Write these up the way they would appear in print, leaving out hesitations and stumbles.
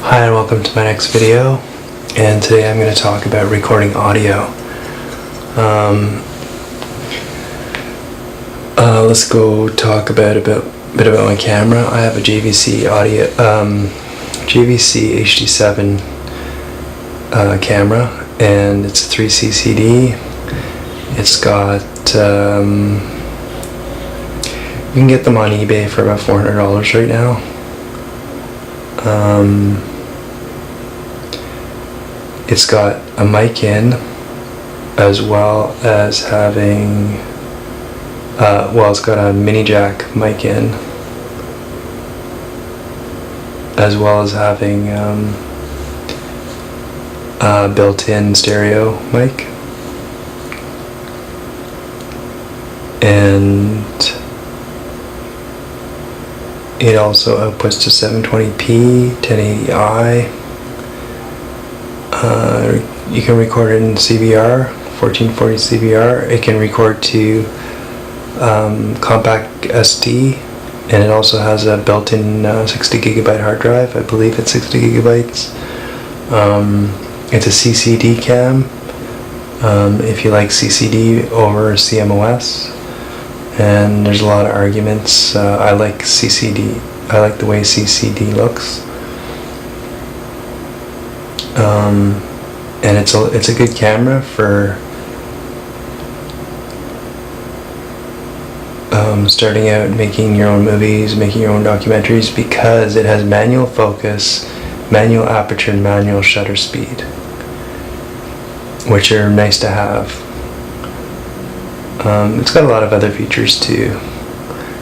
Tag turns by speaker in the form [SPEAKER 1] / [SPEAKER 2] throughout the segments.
[SPEAKER 1] Hi and welcome to my next video, and today I'm going to talk about recording audio. Let's go talk about a bit about my camera. I have a JVC HD7 camera, and it's a 3C CD. It's got you can get them on eBay for about $400 right now. It's got a mic in, as well as having, it's got a mini jack mic in, as well as having a built-in stereo mic, and it also outputs to 720p, 1080i. You can record it in CBR, 1440 CBR. It can record to compact SD, and it also has a built-in 60 gigabyte hard drive. I believe it's 60 gigabytes. It's a CCD cam, if you like CCD over CMOS. And there's a lot of arguments. I like CCD. I like the way CCD looks. And it's a good camera for starting out making your own movies, making your own documentaries, because it has manual focus, manual aperture, and manual shutter speed, which are nice to have. It's got a lot of other features too.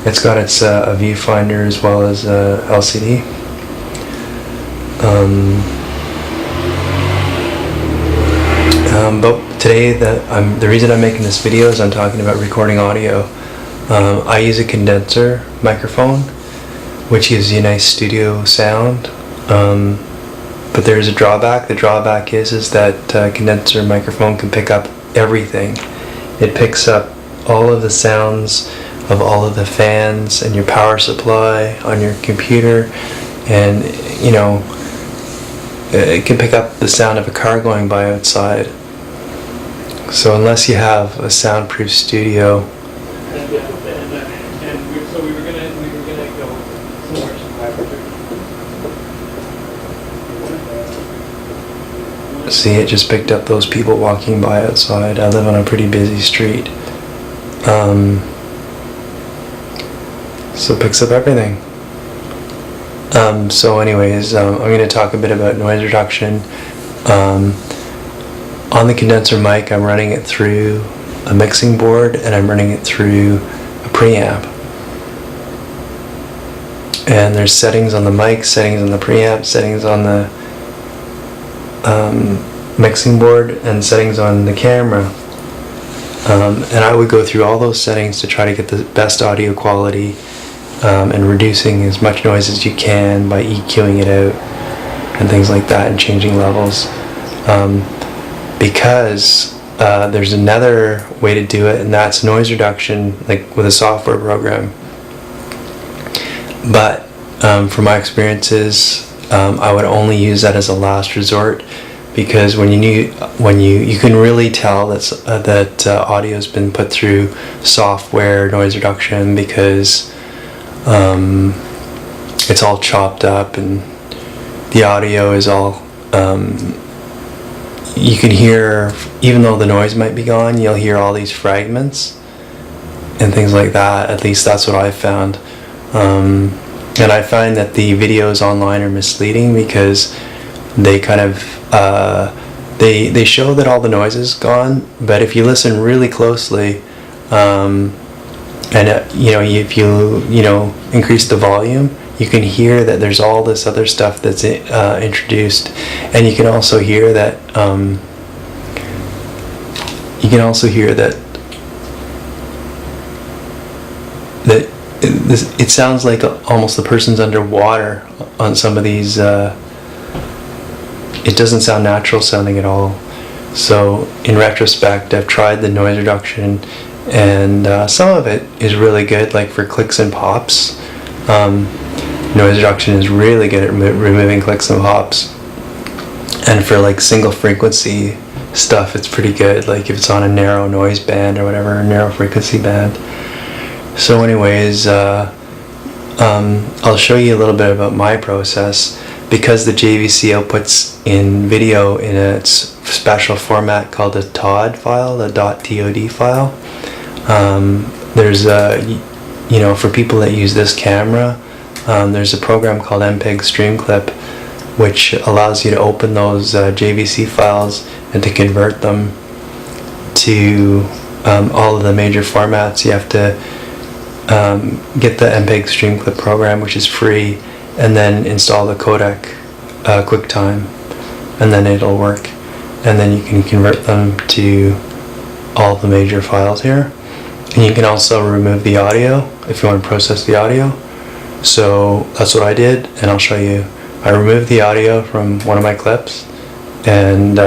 [SPEAKER 1] It's got its a viewfinder as well as LCD. But today, the reason I'm making this video is I'm talking about recording audio. I use a condenser microphone, which gives you a nice studio sound. But there's a drawback. The drawback is that condenser microphone can pick up everything. It picks up all of the sounds of all of the fans and your power supply on your computer, and it can pick up the sound of a car going by outside. So unless you have a soundproof studio, see, it just picked up those people walking by outside. I live on a pretty busy street. So it picks up everything. So anyways, I'm going to talk a bit about noise reduction. On the condenser mic, I'm running it through a mixing board, and I'm running it through a preamp. And there's settings on the mic, settings on the preamp, settings on the mixing board, and settings on the camera. And I would go through all those settings to try to get the best audio quality, and reducing as much noise as you can by EQing it out and things like that, and changing levels. Because there's another way to do it, and that's noise reduction, like with a software program. But from my experiences, I would only use that as a last resort, because when you can really tell that audio's been put through software noise reduction, because it's all chopped up and the audio is all you can hear, even though the noise might be gone, you'll hear all these fragments and things like that. At least that's what I've found. And I find that the videos online are misleading, because they kind of they show that all the noise is gone, but if you listen really closely, and if you increase the volume, you can hear that there's all this other stuff that's introduced, and you can also hear that it sounds like almost the person's underwater on some of these. It doesn't sound natural sounding at all. So in retrospect, I've tried the noise reduction, and some of it is really good, like for clicks and pops. Noise reduction is really good at removing clicks and pops. And for like single frequency stuff, it's pretty good. Like if it's on a narrow noise band or whatever, narrow frequency band. So anyways, I'll show you a little bit about my process. Because the JVC outputs in video in a special format called a TOD file, the .tod file. There's for people that use this camera, there's a program called MPEG Streamclip, which allows you to open those JVC files and to convert them to all of the major formats. You have to get the MPEG Streamclip program, which is free, and then install the codec QuickTime, and then it'll work. And then you can convert them to all the major files here. And you can also remove the audio if you want to process the audio. So that's what I did, and I'll show you. I removed the audio from one of my clips, and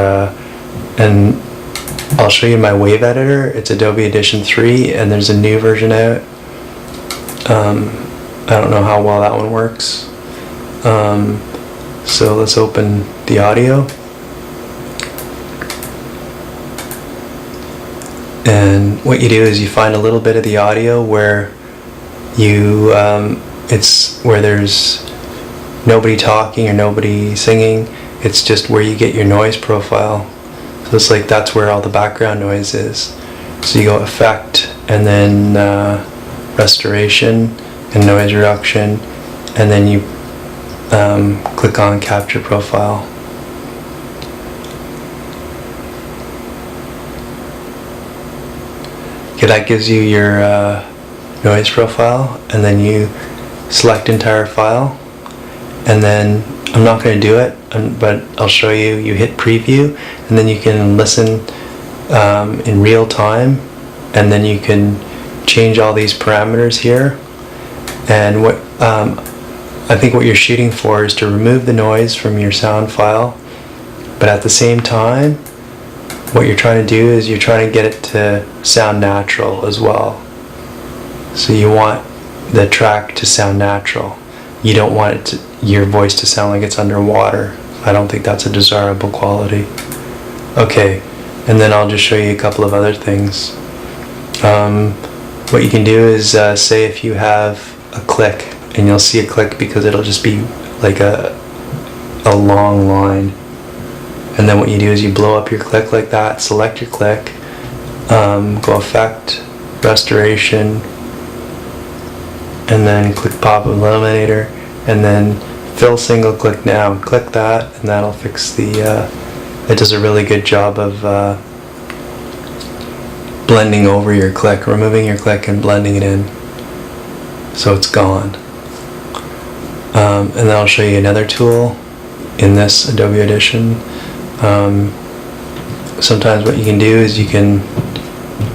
[SPEAKER 1] I'll show you my wave editor. It's Adobe Audition 3, and there's a new version out. I don't know how well that one works. So let's open the audio. And what you do is you find a little bit of the audio where you, it's where there's nobody talking or nobody singing. It's just where you get your noise profile. So it's like that's where all the background noise is. So you go Effect, and then Restoration and Noise Reduction, and then you click on Capture Profile. Okay, that gives you your noise profile, and then you select entire file, and then I'm not going to do it, but I'll show you. You hit preview, and then you can listen in real time, and then you can change all these parameters here. And what I think what you're shooting for is to remove the noise from your sound file, but at the same time, what you're trying to do is you're trying to get it to sound natural as well. So you want the track to sound natural. You don't want your voice to sound like it's underwater. I don't think that's a desirable quality. Okay, and then I'll just show you a couple of other things. What you can do is say if you have a click, and you'll see a click because it'll just be like a long line. And then what you do is you blow up your click like that, select your click, go Effect, Restoration, and then click Pop-up Eliminator, and then Fill Single Click Now. Click that, and that'll fix the, it does a really good job of blending over your click, removing your click and blending it in so it's gone. And then I'll show you another tool in this Adobe Audition. Sometimes what you can do is you can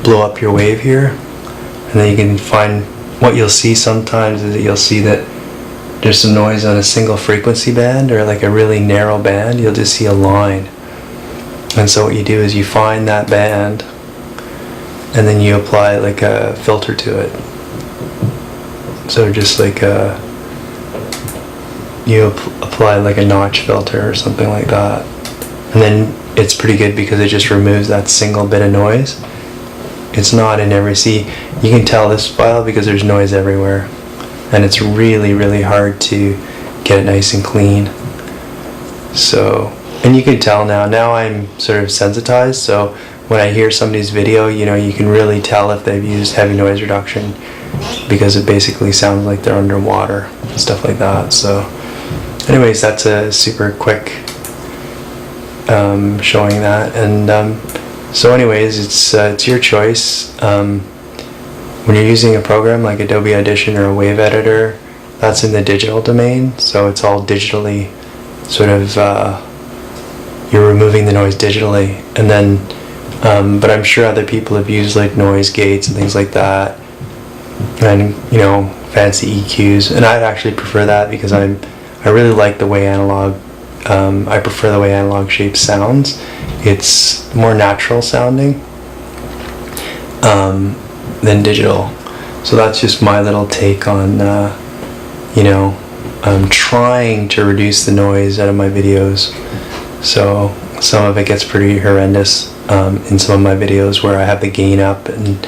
[SPEAKER 1] blow up your wave here, and then you can find what you'll see sometimes is that you'll see that there's some noise on a single frequency band or like a really narrow band. You'll just see a line. And so what you do is you find that band, and then you apply like a filter to it. So just like you apply like a notch filter or something like that. And then it's pretty good because it just removes that single bit of noise. It's not in every, see, you can tell this file because there's noise everywhere. And it's really, really hard to get it nice and clean. So, and you can tell now I'm sort of sensitized, so when I hear somebody's video, you know, you can really tell if they've used heavy noise reduction because it basically sounds like they're underwater and stuff like that. So anyways, that's a super quick showing that. And so anyways, it's your choice. When you're using a program like Adobe Audition or a wave editor, that's in the digital domain, so it's all digitally sort of, you're removing the noise digitally. And then but I'm sure other people have used like noise gates and things like that, and you know, fancy EQs, and I'd actually prefer that because I really like the way analog, I prefer the way analog shape sounds. It's more natural sounding than digital. So that's just my little take on you know, I'm trying to reduce the noise out of my videos. So some of it gets pretty horrendous in some of my videos where I have the gain up, and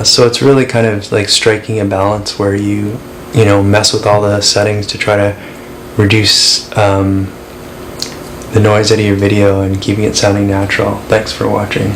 [SPEAKER 1] so it's really kind of like striking a balance where you mess with all the settings to try to reduce the noise out of your video and keeping it sounding natural. Thanks for watching.